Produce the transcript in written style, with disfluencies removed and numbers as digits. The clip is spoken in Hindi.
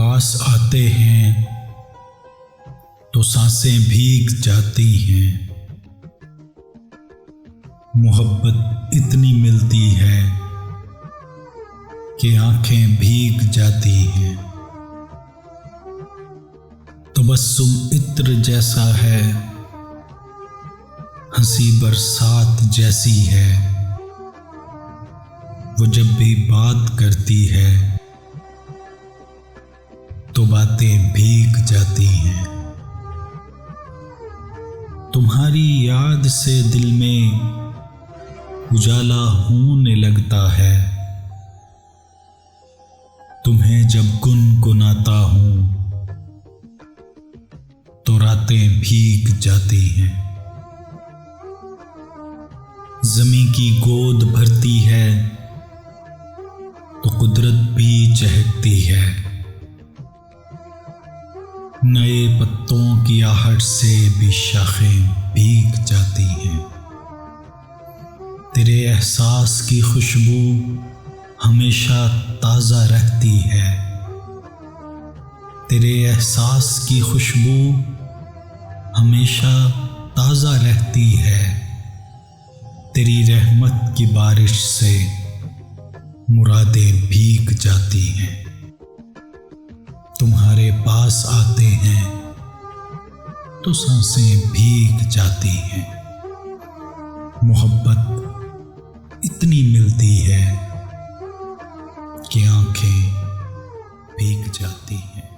पास आते हैं तो सांसें भीग जाती हैं। मोहब्बत इतनी मिलती है कि आंखें भीग जाती हैं। तबस्सुम इत्र जैसा है, हंसी बरसात जैसी है। वो जब भी बात करती है तो बातें भीग जाती हैं। तुम्हारी याद से दिल में उजाला होने लगता है। तुम्हें जब गुनगुनाता हूँ तो रातें भीग जाती हैं। ज़मीं की गोद भरती है तो कुदरत भी चहकती है। नए पत्तों की आहट से भी शाखें भीग जाती हैं। तेरे एहसास की खुशबू हमेशा ताज़ा रहती है। तेरे एहसास की खुशबू हमेशा ताज़ा रहती है। तेरी रहमत की बारिश से मुरादें भीग जाती हैं। तुम्हारे पास आते हैं तो सांसें भीग जाती हैं। मोहब्बत इतनी मिलती है कि आंखें भीग जाती हैं।